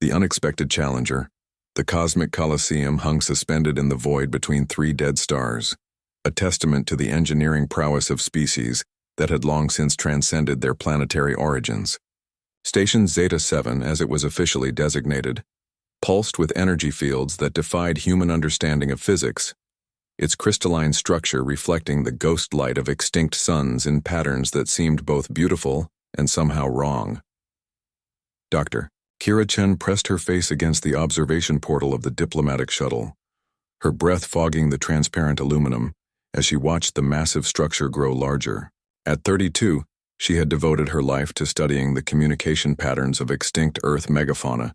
The unexpected challenger. The cosmic Colosseum hung suspended in the void between three dead stars, a testament to the engineering prowess of species that had long since transcended their planetary origins. Station Zeta 7, as it was officially designated, pulsed with energy fields that defied human understanding of physics, its crystalline structure reflecting the ghost light of extinct suns in patterns that seemed both beautiful and somehow wrong. Dr. Kira Chen pressed her face against the observation portal of the diplomatic shuttle, her breath fogging the transparent aluminum as she watched the massive structure grow larger. At 32, she had devoted her life to studying the communication patterns of extinct Earth megafauna,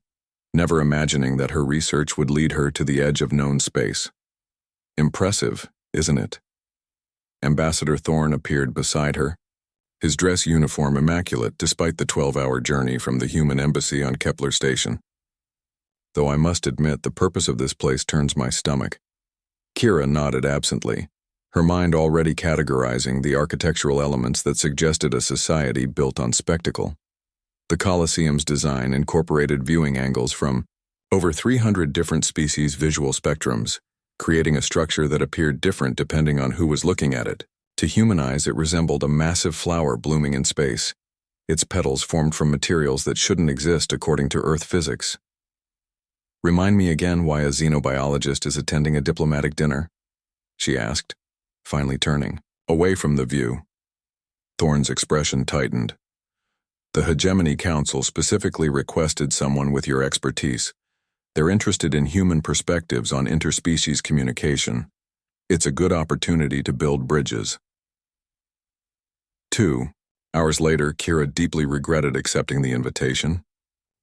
never imagining that her research would lead her to the edge of known space. Impressive, isn't it? Ambassador Thorne appeared beside her, his dress uniform immaculate despite the 12-hour journey from the human embassy on Kepler Station. Though I must admit the purpose of this place turns my stomach. Kira nodded absently, her mind already categorizing the architectural elements that suggested a society built on spectacle. The Colosseum's design incorporated viewing angles from over 300 different species' visual spectrums, creating a structure that appeared different depending on who was looking at it. To human eyes, it resembled a massive flower blooming in space, its petals formed from materials that shouldn't exist according to Earth physics. "Remind me again why a xenobiologist is attending a diplomatic dinner?" she asked, finally turning away from the view. Thorne's expression tightened. "The Hegemony Council specifically requested someone with your expertise. They're interested in human perspectives on interspecies communication. It's a good opportunity to build bridges." 2 hours later, Kira deeply regretted accepting the invitation.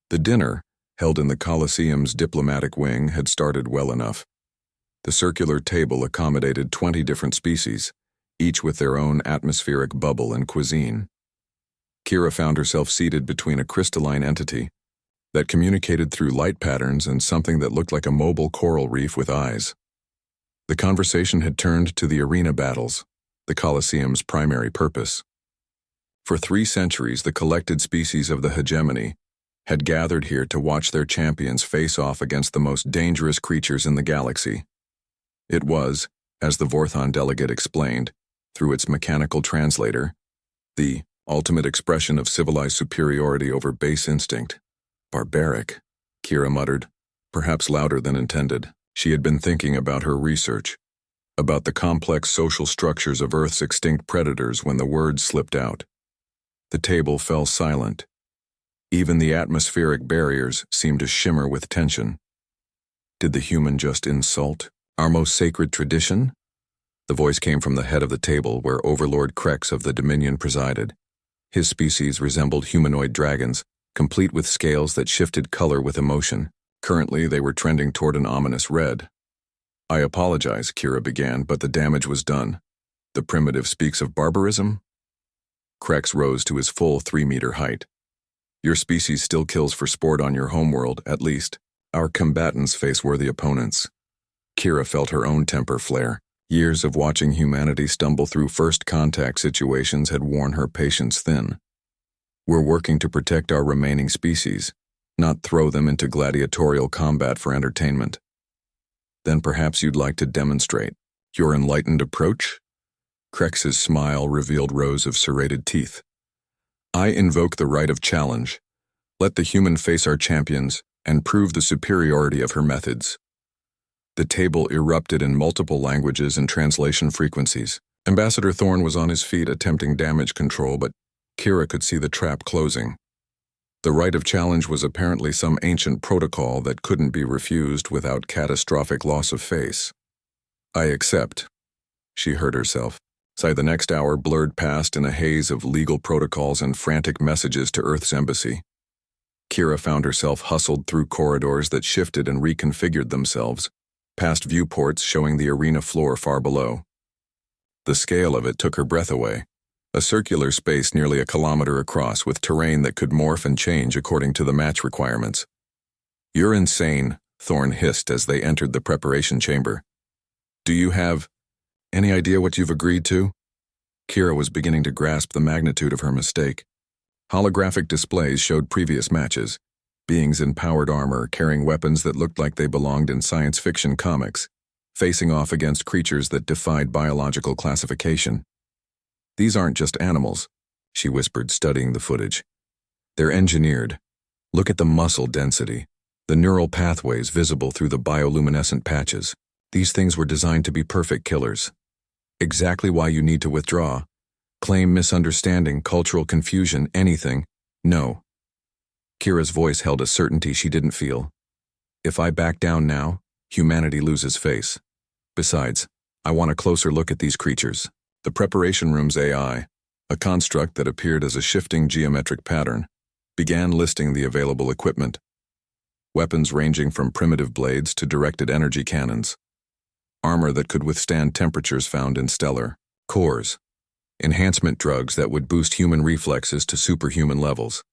The dinner, held in the Colosseum's diplomatic wing, had started well enough. The circular table accommodated 20 different species, each with their own atmospheric bubble and cuisine. Kira found herself seated between a crystalline entity that communicated through light patterns and something that looked like a mobile coral reef with eyes. The conversation had turned to the arena battles, the Colosseum's primary purpose. For 3 centuries, the collected species of the hegemony had gathered here to watch their champions face off against the most dangerous creatures in the galaxy. It was, as the Vorthon delegate explained, through its mechanical translator, the ultimate expression of civilized superiority over base instinct. "Barbaric," Kira muttered, perhaps louder than intended. She had been thinking about her research, about the complex social structures of Earth's extinct predators when the words slipped out. The table fell silent. Even the atmospheric barriers seemed to shimmer with tension. Did the human just insult our most sacred tradition? The voice came from the head of the table where Overlord Krex of the Dominion presided. His species resembled humanoid dragons, complete with scales that shifted color with emotion. Currently, they were trending toward an ominous red. "I apologize," Kira began, "but the damage was done. The primitive speaks of barbarism?" Krex rose to his full 3-meter height. "Your species still kills for sport on your homeworld, at least. Our combatants face worthy opponents." Kira felt her own temper flare. Years of watching humanity stumble through first contact situations had worn her patience thin. "We're working to protect our remaining species, not throw them into gladiatorial combat for entertainment." "Then perhaps you'd like to demonstrate your enlightened approach?" Krex's smile revealed rows of serrated teeth. "I invoke the right of challenge. Let the human face our champions and prove the superiority of her methods." The table erupted in multiple languages and translation frequencies. Ambassador Thorne was on his feet attempting damage control, but Kira could see the trap closing. The right of challenge was apparently some ancient protocol that couldn't be refused without catastrophic loss of face. "I accept," she heard herself. The next hour blurred past in a haze of legal protocols and frantic messages to Earth's embassy. Kira found herself hustled through corridors that shifted and reconfigured themselves, past viewports showing the arena floor far below. The scale of it took her breath away. A circular space nearly a kilometer across with terrain that could morph and change according to the match requirements. "You're insane," Thorne hissed as they entered the preparation chamber. "Do you have any idea what you've agreed to?" Kira was beginning to grasp the magnitude of her mistake. Holographic displays showed previous matches, beings in powered armor carrying weapons that looked like they belonged in science fiction comics, facing off against creatures that defied biological classification. "These aren't just animals," she whispered, studying the footage. "They're engineered. Look at the muscle density, the neural pathways visible through the bioluminescent patches. These things were designed to be perfect killers. Exactly why you need to withdraw. Claim misunderstanding, cultural confusion, anything. No." Kira's voice held a certainty she didn't feel. "If I back down now, humanity loses face. Besides, I want a closer look at these creatures." The preparation room's AI, a construct that appeared as a shifting geometric pattern, began listing the available equipment. Weapons ranging from primitive blades to directed energy cannons. Armor that could withstand temperatures found in stellar cores. Enhancement drugs that would boost human reflexes to superhuman levels.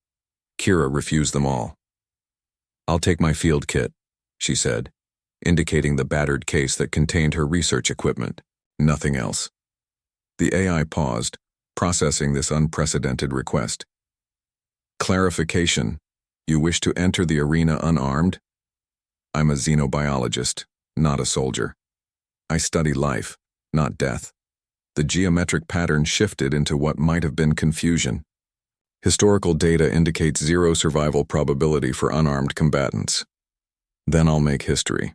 Kira refused them all. "I'll take my field kit," she said, indicating the battered case that contained her research equipment. Nothing else. The AI paused, processing this unprecedented request. "Clarification. You wish to enter the arena unarmed? I'm a xenobiologist, not a soldier. I study life, not death." The geometric pattern shifted into what might have been confusion. "Historical data indicates zero survival probability for unarmed combatants. Then I'll make history."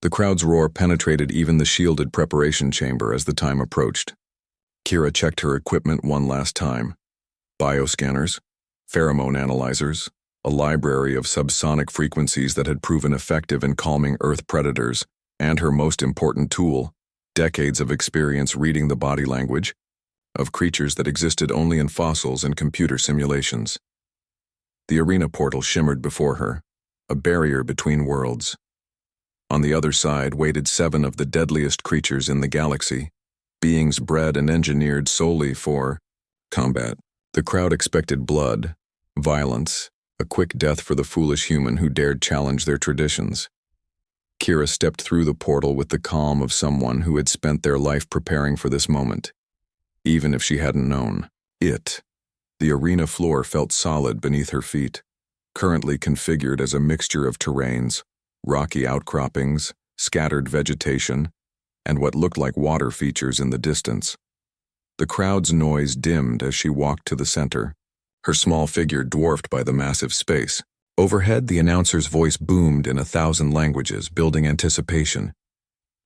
The crowd's roar penetrated even the shielded preparation chamber as the time approached. Kira checked her equipment one last time. Bioscanners, pheromone analyzers, a library of subsonic frequencies that had proven effective in calming Earth predators, and her most important tool, decades of experience reading the body language of creatures that existed only in fossils and computer simulations. The arena portal shimmered before her, a barrier between worlds. On the other side waited 7 of the deadliest creatures in the galaxy, beings bred and engineered solely for combat. The crowd expected blood, violence, a quick death for the foolish human who dared challenge their traditions. Kira stepped through the portal with the calm of someone who had spent their life preparing for this moment. Even if she hadn't known it, the arena floor felt solid beneath her feet, currently configured as a mixture of terrains, rocky outcroppings, scattered vegetation, and what looked like water features in the distance. The crowd's noise dimmed as she walked to the center, her small figure dwarfed by the massive space. Overhead, the announcer's voice boomed in 1,000 languages, building anticipation.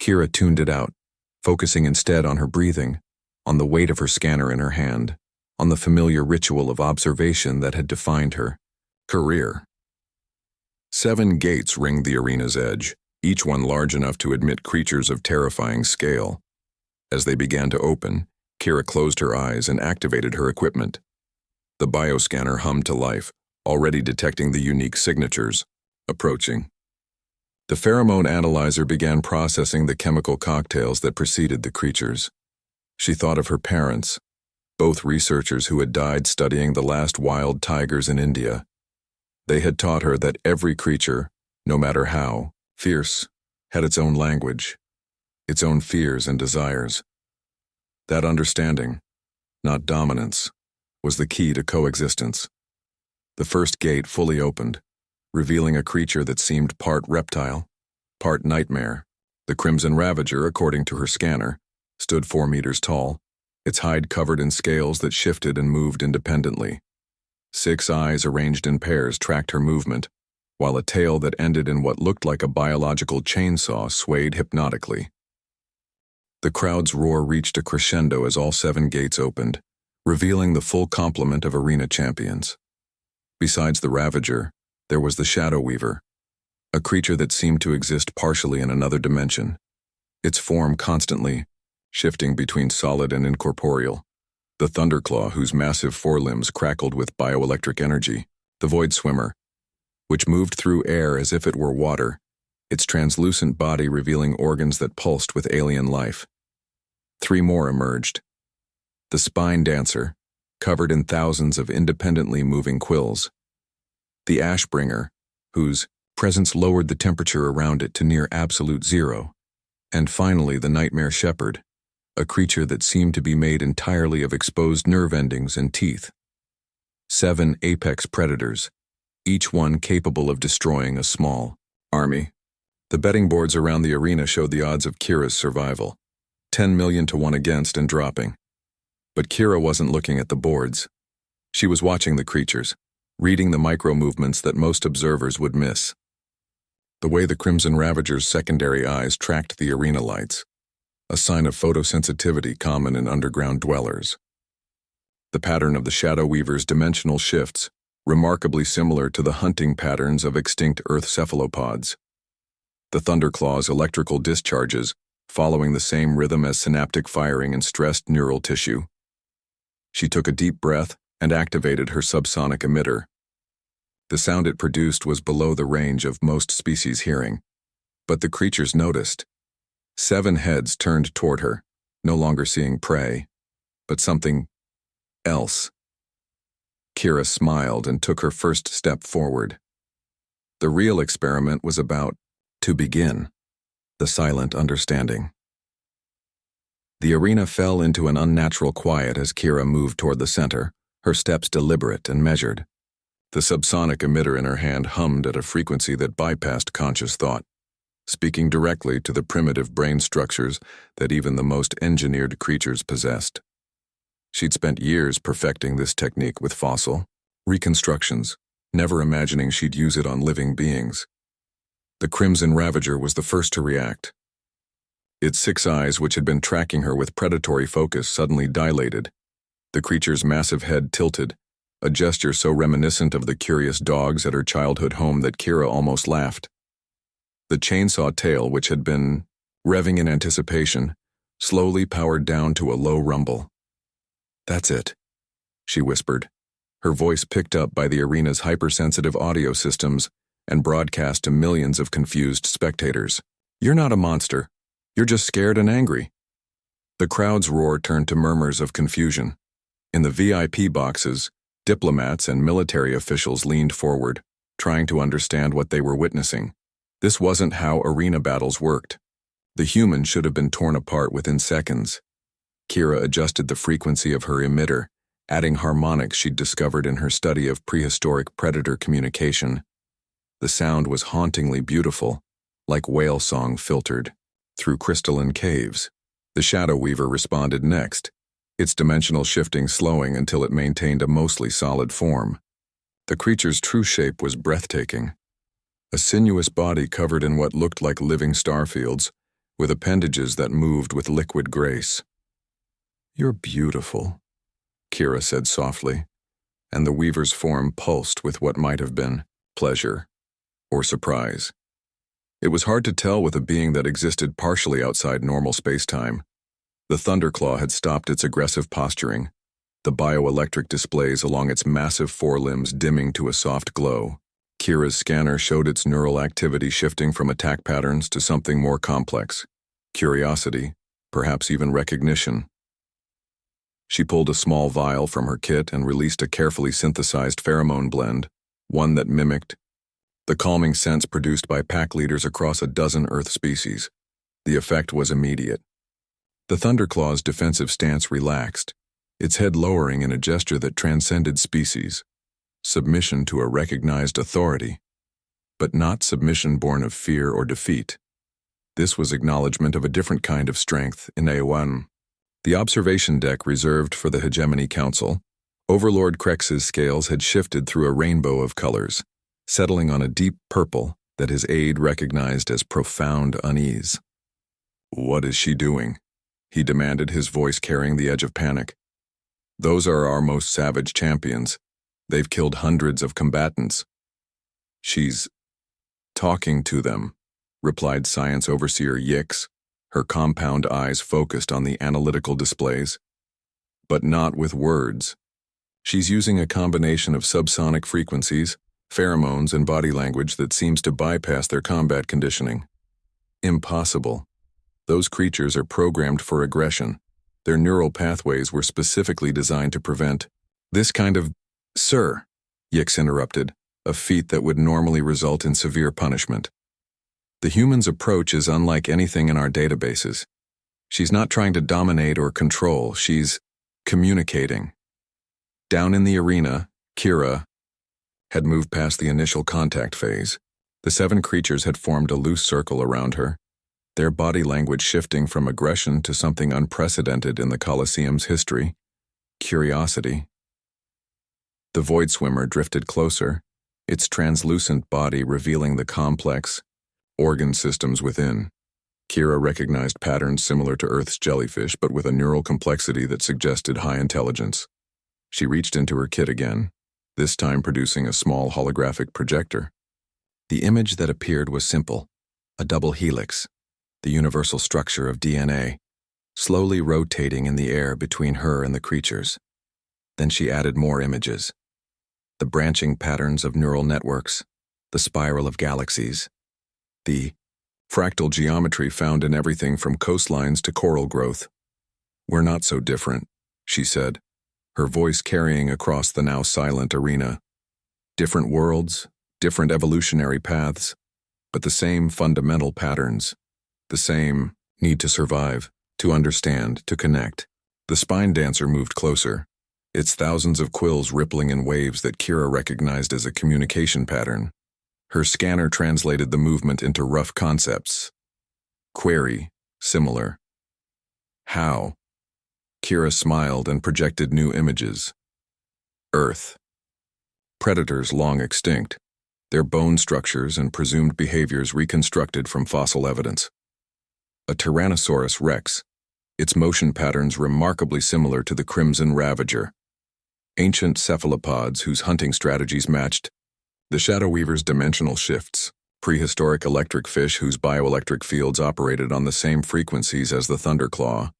Kira tuned it out, focusing instead on her breathing, on the weight of her scanner in her hand, on the familiar ritual of observation that had defined her career. 7 gates ringed the arena's edge, each one large enough to admit creatures of terrifying scale. As they began to open, Kira closed her eyes and activated her equipment. The bioscanner hummed to life, already detecting the unique signatures. Approaching. The pheromone analyzer began processing the chemical cocktails that preceded the creatures. She thought of her parents, both researchers who had died studying the last wild tigers in India. They had taught her that every creature, no matter how fierce, had its own language, its own fears and desires. That understanding, not dominance, was the key to coexistence. The first gate fully opened, revealing a creature that seemed part reptile, part nightmare. The Crimson Ravager, according to her scanner, stood 4 meters tall, its hide covered in scales that shifted and moved independently. 6 eyes arranged in pairs tracked her movement, while a tail that ended in what looked like a biological chainsaw swayed hypnotically. The crowd's roar reached a crescendo as all 7 gates opened, revealing the full complement of arena champions. Besides the Ravager, there was the Shadow Weaver, a creature that seemed to exist partially in another dimension, its form constantly shifting between solid and incorporeal. The Thunderclaw, whose massive forelimbs crackled with bioelectric energy. The Void Swimmer, which moved through air as if it were water, its translucent body revealing organs that pulsed with alien life. 3 more emerged. The Spine Dancer, covered in thousands of independently moving quills. The Ashbringer, whose presence lowered the temperature around it to near absolute zero. And finally the Nightmare Shepherd, a creature that seemed to be made entirely of exposed nerve endings and teeth. 7 apex predators, each one capable of destroying a small army. The betting boards around the arena showed the odds of Kira's survival, 10 million to 1 against and dropping. But Kira wasn't looking at the boards. She was watching the creatures, reading the micro-movements that most observers would miss. The way the Crimson Ravager's secondary eyes tracked the arena lights, a sign of photosensitivity common in underground dwellers. The pattern of the Shadow Weaver's dimensional shifts, remarkably similar to the hunting patterns of extinct Earth cephalopods. The Thunderclaw's electrical discharges, following the same rhythm as synaptic firing in stressed neural tissue. She took a deep breath and activated her subsonic emitter. The sound it produced was below the range of most species' hearing, but the creatures noticed. 7 heads turned toward her, no longer seeing prey, but something else. Kira smiled and took her first step forward. The real experiment was about to begin, the silent understanding. The arena fell into an unnatural quiet as Kira moved toward the center, her steps deliberate and measured. The subsonic emitter in her hand hummed at a frequency that bypassed conscious thought, speaking directly to the primitive brain structures that even the most engineered creatures possessed. She'd spent years perfecting this technique with fossil reconstructions, never imagining she'd use it on living beings. The Crimson Ravager was the first to react. Its 6 eyes, which had been tracking her with predatory focus, suddenly dilated. The creature's massive head tilted, a gesture so reminiscent of the curious dogs at her childhood home that Kira almost laughed. The chainsaw tail, which had been revving in anticipation, slowly powered down to a low rumble. "That's it," she whispered, her voice picked up by the arena's hypersensitive audio systems and broadcast to millions of confused spectators. "You're not a monster. You're just scared and angry." The crowd's roar turned to murmurs of confusion. In the VIP boxes, diplomats and military officials leaned forward, trying to understand what they were witnessing. This wasn't how arena battles worked. The human should have been torn apart within seconds. Kira adjusted the frequency of her emitter, adding harmonics she'd discovered in her study of prehistoric predator communication. The sound was hauntingly beautiful, like whale song filtered through crystalline caves. The Shadow Weaver responded next, its dimensional shifting slowing until it maintained a mostly solid form. The creature's true shape was breathtaking. A sinuous body covered in what looked like living starfields, with appendages that moved with liquid grace. "You're beautiful," Kira said softly, and the Weaver's form pulsed with what might have been pleasure or surprise. It was hard to tell with a being that existed partially outside normal space-time. The Thunderclaw had stopped its aggressive posturing, the bioelectric displays along its massive forelimbs dimming to a soft glow. Kira's scanner showed its neural activity shifting from attack patterns to something more complex. Curiosity, perhaps even recognition. She pulled a small vial from her kit and released a carefully synthesized pheromone blend, one that mimicked the calming scents produced by pack leaders across a dozen Earth species. The effect was immediate. The Thunderclaw's defensive stance relaxed, its head lowering in a gesture that transcended species. Submission to a recognized authority, but not submission born of fear or defeat. This was acknowledgement of a different kind of strength in A1. The observation deck reserved for the Hegemony Council, Overlord Krex's scales had shifted through a rainbow of colors, settling on a deep purple that his aide recognized as profound unease. "What is she doing?" he demanded, his voice carrying the edge of panic. "Those are our most savage champions. They've killed hundreds of combatants." "She's talking to them," replied Science Overseer Yix, her compound eyes focused on the analytical displays. "But not with words. She's using a combination of subsonic frequencies, pheromones, and body language that seems to bypass their combat conditioning." "Impossible. Those creatures are programmed for aggression. Their neural pathways were specifically designed to prevent this kind of—" "Sir," Yix interrupted, a feat that would normally result in severe punishment. "The human's approach is unlike anything in our databases. She's not trying to dominate or control, she's communicating." Down in the arena, Kira, had moved past the initial contact phase. The 7 creatures had formed a loose circle around her, their body language shifting from aggression to something unprecedented in the Colosseum's history: curiosity. The void swimmer drifted closer, its translucent body revealing the complex organ systems within. Kira recognized patterns similar to Earth's jellyfish, but with a neural complexity that suggested high intelligence. She reached into her kit again, this time producing a small holographic projector. The image that appeared was simple: a double helix, the universal structure of DNA, slowly rotating in the air between her and the creatures. Then she added more images: the branching patterns of neural networks, the spiral of galaxies, the fractal geometry found in everything from coastlines to coral growth. "We're not so different," she said, her voice carrying across the now silent arena. "Different worlds, different evolutionary paths, but the same fundamental patterns, the same need to survive, to understand, to connect." The spine dancer moved closer, its thousands of quills rippling in waves that Kira recognized as a communication pattern. Her scanner translated the movement into rough concepts. Query: similar. How? Kira smiled and projected new images. Earth. Predators long extinct, their bone structures and presumed behaviors reconstructed from fossil evidence. A Tyrannosaurus rex, its motion patterns remarkably similar to the Crimson Ravager. Ancient cephalopods whose hunting strategies matched the Shadow Weaver's dimensional shifts. Prehistoric electric fish whose bioelectric fields operated on the same frequencies as the Thunderclaw.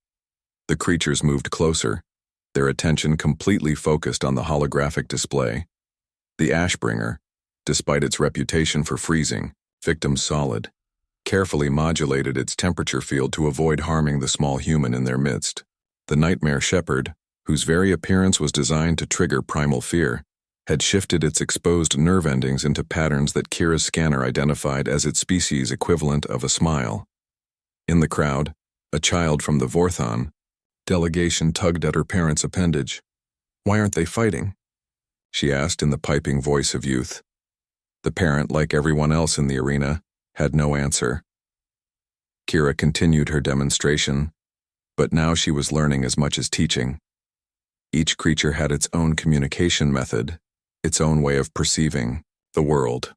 The creatures moved closer, their attention completely focused on the holographic display. The Ashbringer, despite its reputation for freezing victims solid, carefully modulated its temperature field to avoid harming the small human in their midst. The Nightmare Shepherd, whose very appearance was designed to trigger primal fear, had shifted its exposed nerve endings into patterns that Kira's scanner identified as its species equivalent of a smile. In the crowd, a child from the Vorthon delegation tugged at her parents' appendage. "Why aren't they fighting?" she asked in the piping voice of youth. The parent, like everyone else in the arena, had no answer. Kira continued her demonstration, but now she was learning as much as teaching. Each creature had its own communication method, its own way of perceiving the world.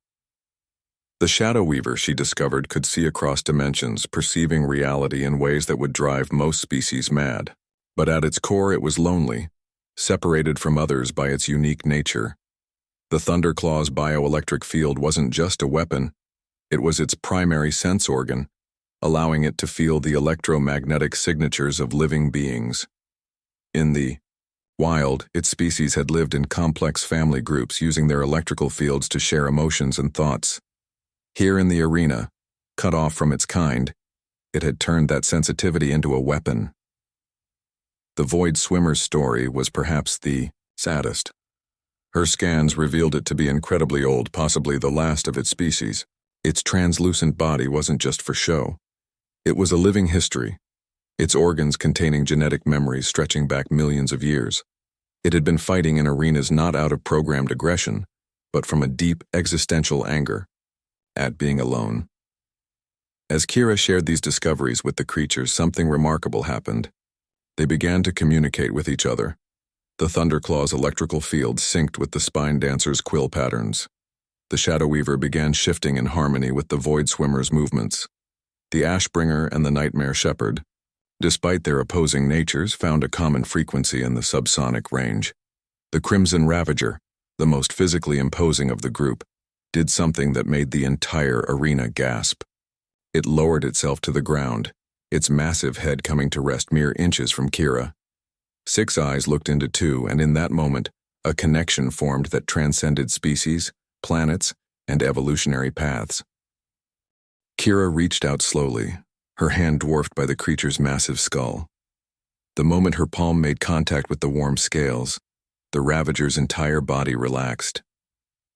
The Shadow Weaver, she discovered, could see across dimensions, perceiving reality in ways that would drive most species mad. But at its core it was lonely, separated from others by its unique nature. The Thunderclaw's bioelectric field wasn't just a weapon, it was its primary sense organ, allowing it to feel the electromagnetic signatures of living beings. In the wild, its species had lived in complex family groups using their electrical fields to share emotions and thoughts. Here in the arena, cut off from its kind, it had turned that sensitivity into a weapon. The Void Swimmer's story was perhaps the saddest. Her scans revealed it to be incredibly old, possibly the last of its species. Its translucent body wasn't just for show. It was a living history, its organs containing genetic memories stretching back millions of years. It had been fighting in arenas not out of programmed aggression, but from a deep existential anger at being alone. As Kira shared these discoveries with the creatures, something remarkable happened. They began to communicate with each other. The Thunderclaw's electrical field synced with the Spine Dancer's quill patterns. The Shadow Weaver began shifting in harmony with the Void Swimmer's movements. The Ashbringer and the Nightmare Shepherd, despite their opposing natures, found a common frequency in the subsonic range. The Crimson Ravager, the most physically imposing of the group, did something that made the entire arena gasp. It lowered itself to the ground, its massive head coming to rest mere inches from Kira. 6 eyes looked into 2, and in that moment, a connection formed that transcended species, planets, and evolutionary paths. Kira reached out slowly, her hand dwarfed by the creature's massive skull. The moment her palm made contact with the warm scales, the Ravager's entire body relaxed.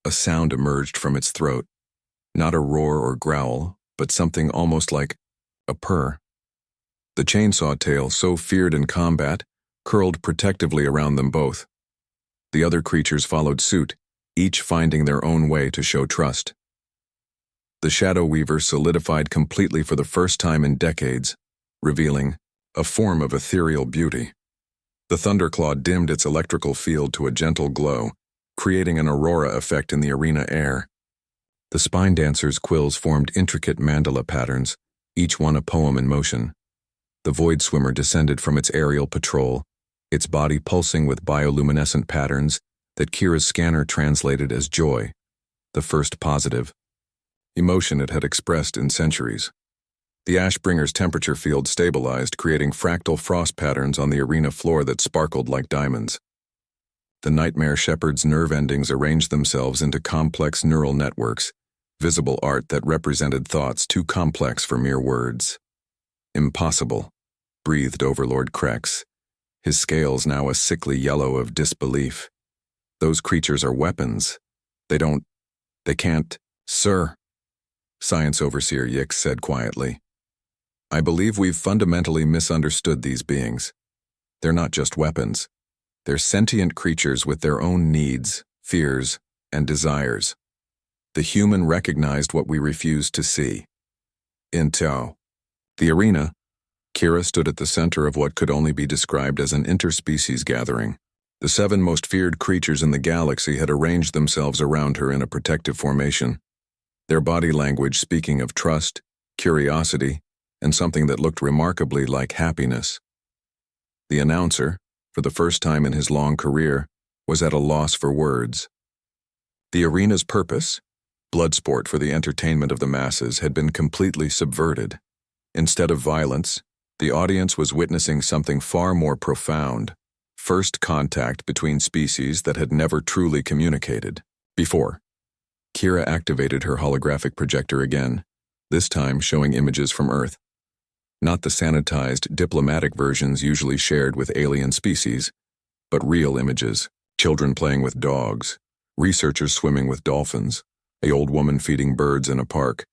A sound emerged from its throat, not a roar or growl, but something almost like a purr. The chainsaw tail, so feared in combat, curled protectively around them both. The other creatures followed suit, each finding their own way to show trust. The Shadow Weaver solidified completely for the first time in decades, revealing a form of ethereal beauty. The Thunderclaw dimmed its electrical field to a gentle glow, creating an aurora effect in the arena air. The Spine Dancer's quills formed intricate mandala patterns, each one a poem in motion. The Void Swimmer descended from its aerial patrol, its body pulsing with bioluminescent patterns that Kira's scanner translated as joy, the first positive emotion it had expressed in centuries. The Ashbringer's temperature field stabilized, creating fractal frost patterns on the arena floor that sparkled like diamonds. The Nightmare Shepherd's nerve endings arranged themselves into complex neural networks, visible art that represented thoughts too complex for mere words. Impossible, breathed Overlord Krex, his scales now a sickly yellow of disbelief. Those creatures are weapons. They can't, sir. Science Overseer Yix said quietly. I believe we've fundamentally misunderstood these beings. They're not just weapons. They're sentient creatures with their own needs, fears, and desires. The human recognized what we refused to see. In tow. The arena, Kira stood at the center of what could only be described as an interspecies gathering. The 7 most feared creatures in the galaxy had arranged themselves around her in a protective formation, their body language speaking of trust, curiosity, and something that looked remarkably like happiness. The announcer, for the first time in his long career, was at a loss for words. The arena's purpose, bloodsport for the entertainment of the masses, had been completely subverted. Instead of violence, the audience was witnessing something far more profound, first contact between species that had never truly communicated before. Kira activated her holographic projector again, this time showing images from Earth. Not the sanitized, diplomatic versions usually shared with alien species, but real images, children playing with dogs, researchers swimming with dolphins, an old woman feeding birds in a park,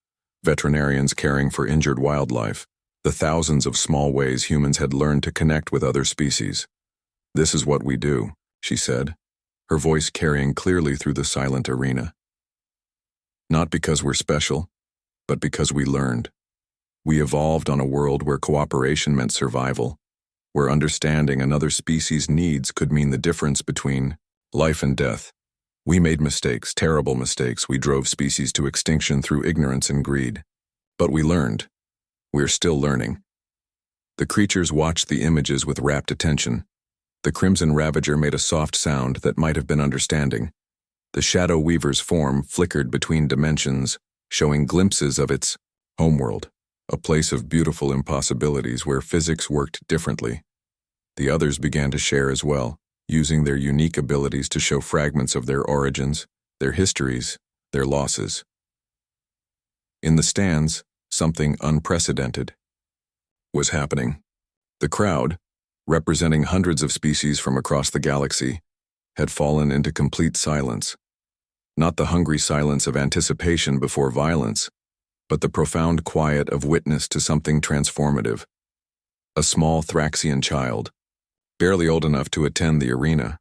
veterinarians caring for injured wildlife, the thousands of small ways humans had learned to connect with other species. This is what we do, she said, her voice carrying clearly through the silent arena. Not because we're special, but because we learned. We evolved on a world where cooperation meant survival, where understanding another species' needs could mean the difference between life and death. We made mistakes, terrible mistakes. We drove species to extinction through ignorance and greed. But we learned. We're still learning. The creatures watched the images with rapt attention. The Crimson Ravager made a soft sound that might have been understanding. The Shadow Weaver's form flickered between dimensions, showing glimpses of its homeworld, a place of beautiful impossibilities where physics worked differently. The others began to share as well, using their unique abilities to show fragments of their origins, their histories, their losses. In the stands, something unprecedented was happening. The crowd, representing hundreds of species from across the galaxy, had fallen into complete silence. Not the hungry silence of anticipation before violence, but the profound quiet of witness to something transformative. A small Thraxian child, barely old enough to attend the arena,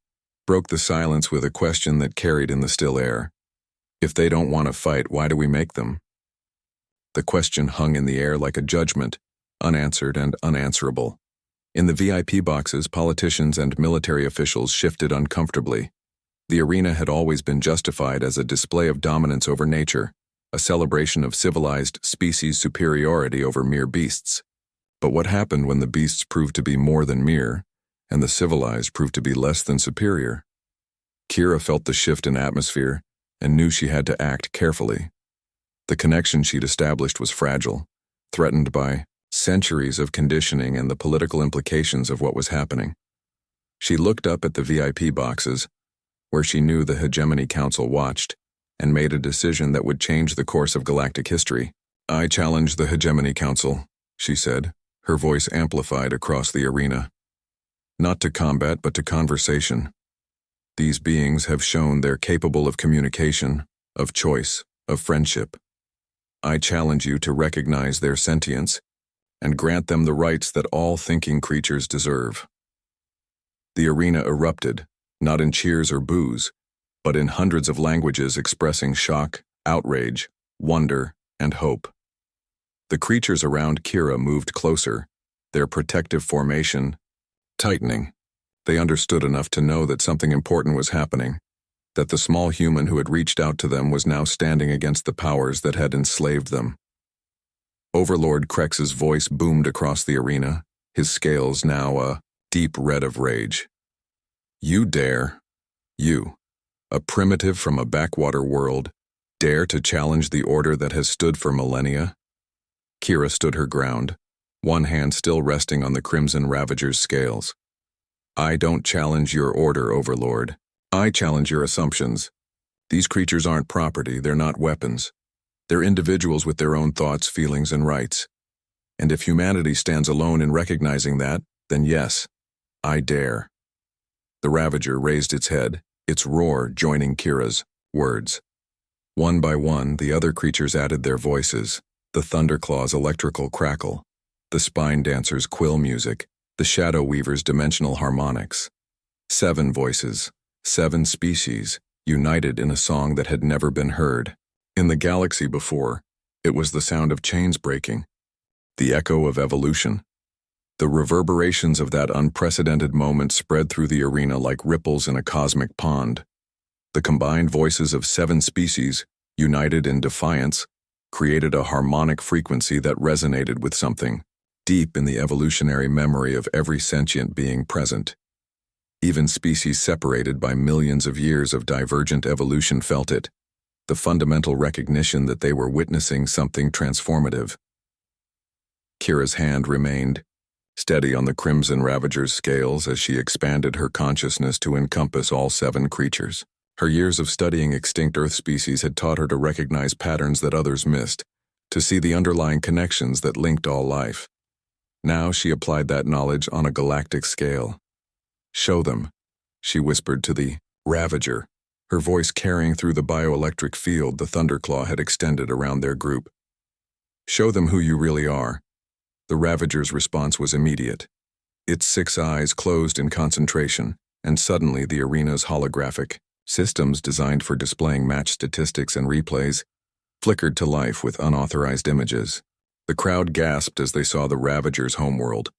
broke the silence with a question that carried in the still air. If they don't want to fight, why do we make them? The question hung in the air like a judgment, unanswered and unanswerable. In the VIP boxes, politicians and military officials shifted uncomfortably. The arena had always been justified as a display of dominance over nature, a celebration of civilized species superiority over mere beasts. But what happened when the beasts proved to be more than mere, and the civilized proved to be less than superior? Kira felt the shift in atmosphere and knew she had to act carefully. The connection she'd established was fragile, threatened by centuries of conditioning and the political implications of what was happening. She looked up at the VIP boxes, where she knew the Hegemony Council watched, and made a decision that would change the course of galactic history. I challenge the Hegemony Council, she said, her voice amplified across the arena. Not to combat, but to conversation. These beings have shown they're capable of communication, of choice, of friendship. I challenge you to recognize their sentience and grant them the rights that all thinking creatures deserve. The arena erupted, not in cheers or boos, but in hundreds of languages expressing shock, outrage, wonder, and hope. The creatures around Kira moved closer, their protective formation tightening. They understood enough to know that something important was happening, that the small human who had reached out to them was now standing against the powers that had enslaved them. Overlord Krex's voice boomed across the arena, his scales now a deep red of rage. You dare, you, a primitive from a backwater world, dare to challenge the order that has stood for millennia? Kira stood her ground, one hand still resting on the Crimson Ravager's scales. I don't challenge your order, Overlord. I challenge your assumptions. These creatures aren't property, they're not weapons. They're individuals with their own thoughts, feelings, and rights. And if humanity stands alone in recognizing that, then yes, I dare. The Ravager raised its head, its roar joining Kira's words. One by one, the other creatures added their voices, the Thunderclaw's electrical crackle, the Spine Dancer's quill music, the Shadow Weaver's dimensional harmonics. 7 voices, 7 species, united in a song that had never been heard. In the galaxy before, it was the sound of chains breaking, the echo of evolution. The reverberations of that unprecedented moment spread through the arena like ripples in a cosmic pond. The combined voices of 7 species, united in defiance, created a harmonic frequency that resonated with something deep in the evolutionary memory of every sentient being present. Even species separated by millions of years of divergent evolution felt it, the fundamental recognition that they were witnessing something transformative. Kira's hand remained steady on the Crimson Ravager's scales as she expanded her consciousness to encompass all 7 creatures. Her years of studying extinct Earth species had taught her to recognize patterns that others missed, to see the underlying connections that linked all life. Now she applied that knowledge on a galactic scale. Show them, she whispered to the Ravager, her voice carrying through the bioelectric field the Thunderclaw had extended around their group. Show them who you really are. The Ravager's response was immediate. Its 6 eyes closed in concentration, and suddenly the arena's holographic systems designed for displaying match statistics and replays flickered to life with unauthorized images. The crowd gasped as they saw the Ravager's homeworld,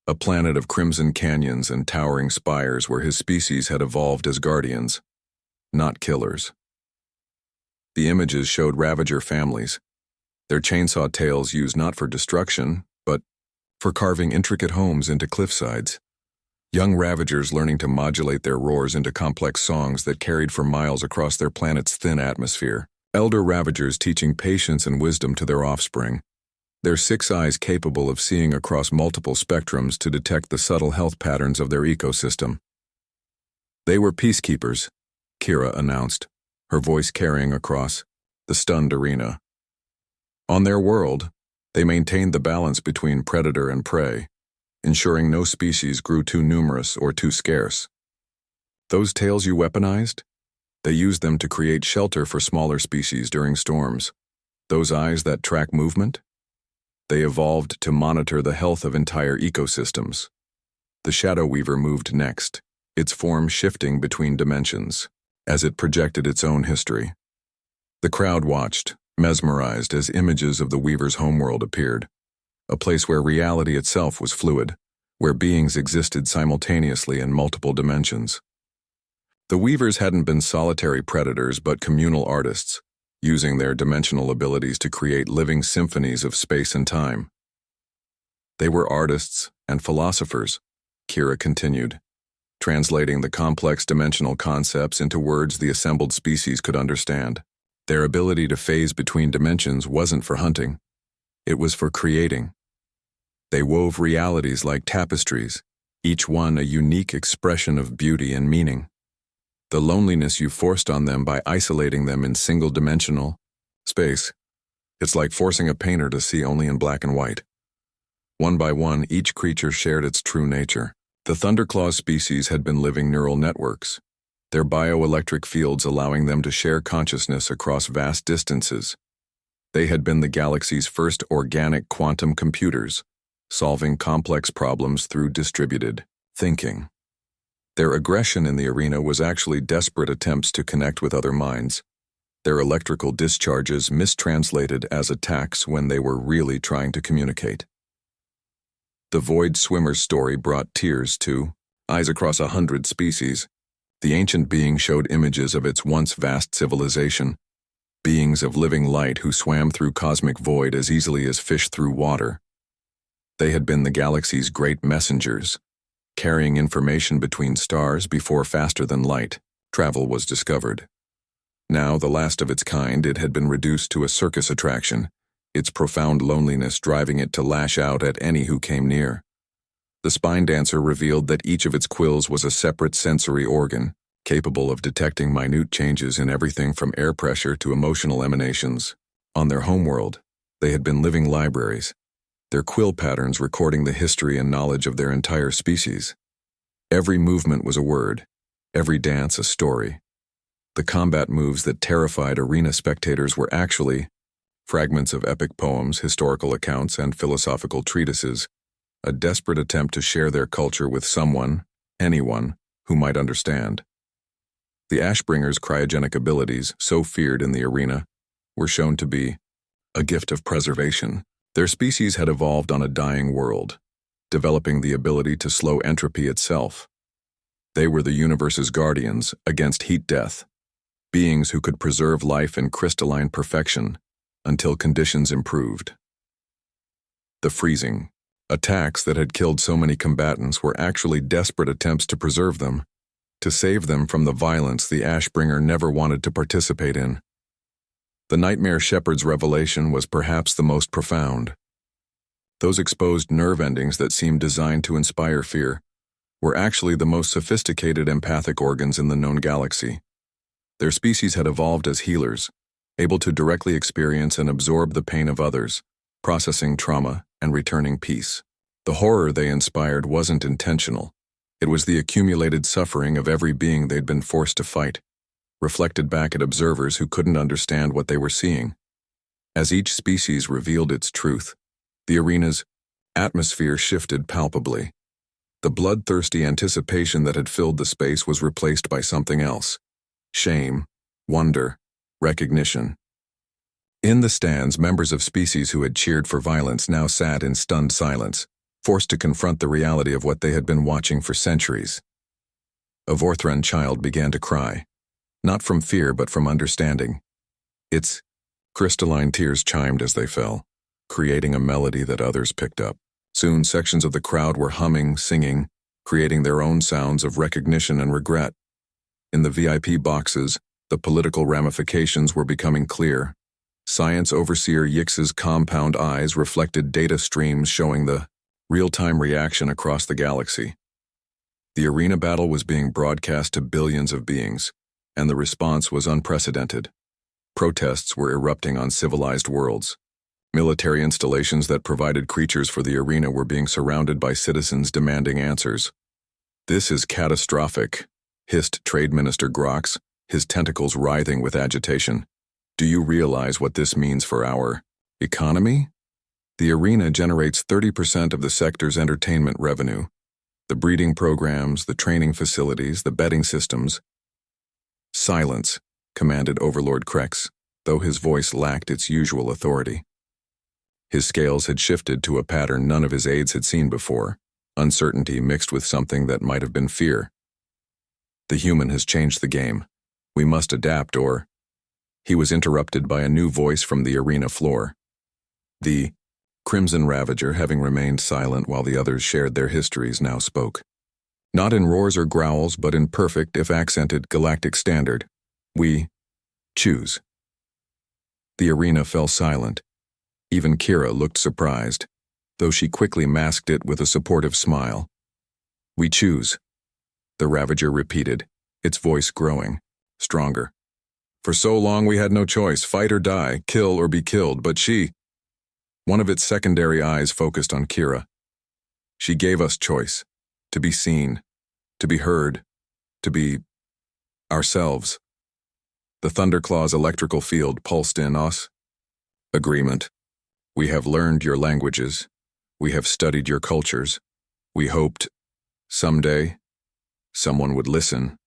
a planet of crimson canyons and towering spires where his species had evolved as guardians, not killers. The images showed Ravager families, their chainsaw tails used not for destruction, but for carving intricate homes into cliffsides. Young Ravagers learning to modulate their roars into complex songs that carried for miles across their planet's thin atmosphere. Elder Ravagers teaching patience and wisdom to their offspring, their 6 eyes capable of seeing across multiple spectrums to detect the subtle health patterns of their ecosystem. They were peacekeepers, Kira announced, her voice carrying across the stunned arena. On their world, they maintained the balance between predator and prey, ensuring no species grew too numerous or too scarce. Those tails you weaponized? They used them to create shelter for smaller species during storms. Those eyes that track movement? They evolved to monitor the health of entire ecosystems. The Shadow Weaver moved next, its form shifting between dimensions, as it projected its own history. The crowd watched, mesmerized as images of the Weaver's homeworld appeared, a place where reality itself was fluid, where beings existed simultaneously in multiple dimensions. The Weavers hadn't been solitary predators but communal artists, using their dimensional abilities to create living symphonies of space and time. They were artists and philosophers, Kira continued, translating the complex dimensional concepts into words the assembled species could understand. Their ability to phase between dimensions wasn't for hunting. It was for creating. They wove realities like tapestries, each one a unique expression of beauty and meaning. The loneliness you forced on them by isolating them in single-dimensional space. It's like forcing a painter to see only in black and white. One by one, each creature shared its true nature. The Thunderclaw species had been living neural networks, their bioelectric fields allowing them to share consciousness across vast distances. They had been the galaxy's first organic quantum computers, solving complex problems through distributed thinking. Their aggression in the arena was actually desperate attempts to connect with other minds. Their electrical discharges mistranslated as attacks when they were really trying to communicate. The Void Swimmer's story brought tears to eyes across 100 species. The ancient being showed images of its once vast civilization, beings of living light who swam through cosmic void as easily as fish through water. They had been the galaxy's great messengers, carrying information between stars before faster-than-light travel was discovered. Now, the last of its kind, it had been reduced to a circus attraction, its profound loneliness driving it to lash out at any who came near. The spine dancer revealed that each of its quills was a separate sensory organ, capable of detecting minute changes in everything from air pressure to emotional emanations. On their homeworld, they had been living libraries, their quill patterns recording the history and knowledge of their entire species. Every movement was a word, every dance a story. The combat moves that terrified arena spectators were actually fragments of epic poems, historical accounts, and philosophical treatises, a desperate attempt to share their culture with someone, anyone, who might understand. The Ashbringer's cryogenic abilities, so feared in the arena, were shown to be a gift of preservation. Their species had evolved on a dying world, developing the ability to slow entropy itself. They were the universe's guardians against heat death, beings who could preserve life in crystalline perfection until conditions improved. The freezing attacks that had killed so many combatants were actually desperate attempts to preserve them, to save them from the violence the Ashbringer never wanted to participate in. The Nightmare Shepherd's revelation was perhaps the most profound. Those exposed nerve endings that seemed designed to inspire fear were actually the most sophisticated empathic organs in the known galaxy. Their species had evolved as healers, able to directly experience and absorb the pain of others, processing trauma and returning peace. The horror they inspired wasn't intentional. It was the accumulated suffering of every being they'd been forced to fight, reflected back at observers who couldn't understand what they were seeing. As each species revealed its truth, the arena's atmosphere shifted palpably. The bloodthirsty anticipation that had filled the space was replaced by something else: shame, wonder, recognition. In the stands, members of species who had cheered for violence now sat in stunned silence, forced to confront the reality of what they had been watching for centuries. A Vorthran child began to cry, not from fear but from understanding. Its crystalline tears chimed as they fell, creating a melody that others picked up. Soon, sections of the crowd were humming, singing, creating their own sounds of recognition and regret. In the VIP boxes, the political ramifications were becoming clear. Science Overseer Yix's compound eyes reflected data streams showing the real-time reaction across the galaxy. The arena battle was being broadcast to billions of beings, and the response was unprecedented. Protests were erupting on civilized worlds. Military installations that provided creatures for the arena were being surrounded by citizens demanding answers. "This is catastrophic," hissed Trade Minister Grox, his tentacles writhing with agitation. "Do you realize what this means for our economy? The arena generates 30% of the sector's entertainment revenue. The breeding programs, the training facilities, the betting systems." "Silence," commanded Overlord Krex, though his voice lacked its usual authority. His scales had shifted to a pattern none of his aides had seen before, uncertainty mixed with something that might have been fear. "The human has changed the game. We must adapt or—" He was interrupted by a new voice from the arena floor. The Crimson Ravager, having remained silent while the others shared their histories, now spoke. Not in roars or growls, but in perfect, if accented, galactic standard. "We choose." The arena fell silent. Even Kira looked surprised, though she quickly masked it with a supportive smile. "We choose," the Ravager repeated, its voice growing, stronger. "For so long we had no choice, fight or die, kill or be killed, but she—" One of its secondary eyes focused on Kira. "She gave us choice, to be seen, to be heard, to be ourselves." The Thunderclaw's electrical field pulsed in us. "Agreement. We have learned your languages. We have studied your cultures. We hoped, someday, someone would listen.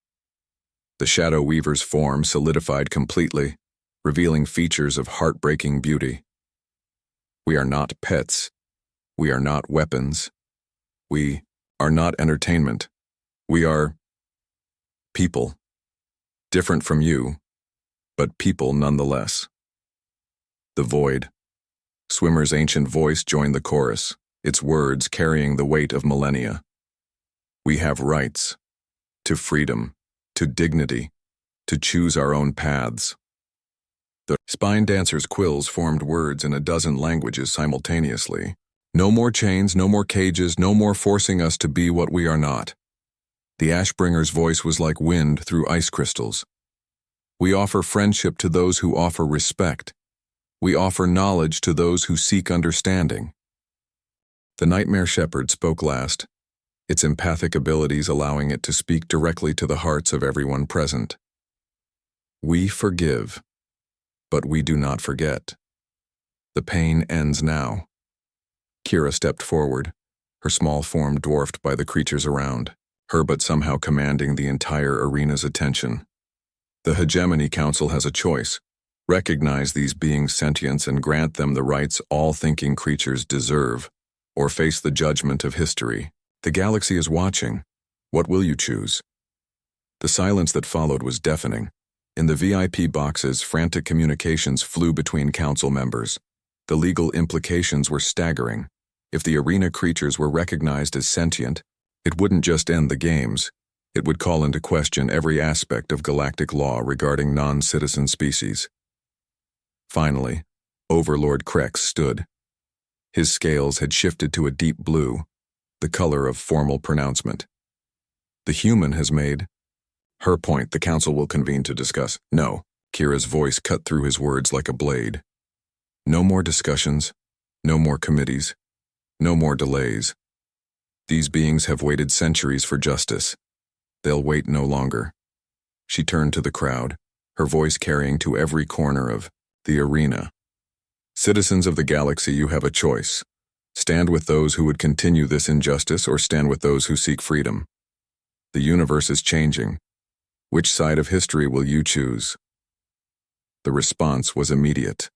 The Shadow Weaver's form solidified completely, revealing features of heartbreaking beauty. We are not pets. We are not weapons. We are not entertainment. We are people. Different from you, but people nonetheless. The void. Swimmer's ancient voice joined the chorus, its words carrying the weight of millennia. We have rights. To freedom. To dignity. To choose our own paths. The spine dancer's quills formed words in a dozen languages simultaneously. No more chains, no more cages, no more forcing us to be what we are not. The Ashbringer's voice was like wind through ice crystals. We offer friendship to those who offer respect. We offer knowledge to those who seek understanding. The Nightmare Shepherd spoke last, its empathic abilities allowing it to speak directly to the hearts of everyone present. We forgive, but we do not forget. The pain ends now. Kira stepped forward, her small form dwarfed by the creatures around, her but somehow commanding the entire arena's attention. The Hegemony Council has a choice. Recognize these beings' sentience and grant them the rights all thinking creatures deserve, or face the judgment of history. The galaxy is watching. What will you choose? The silence that followed was deafening. In the VIP boxes, frantic communications flew between council members. The legal implications were staggering. If the arena creatures were recognized as sentient, it wouldn't just end the games. It would call into question every aspect of galactic law regarding non-citizen species. Finally, Overlord Krex stood. His scales had shifted to a deep blue, the color of formal pronouncement. The human has made her point. The council will convene to discuss. No, Kira's voice cut through his words like a blade. No more discussions, no more committees, no more delays. These beings have waited centuries for justice. They'll wait no longer. She turned to the crowd, her voice carrying to every corner of the arena. Citizens of the galaxy, you have a choice. Stand with those who would continue this injustice or stand with those who seek freedom. The universe is changing. Which side of history will you choose? The response was immediate.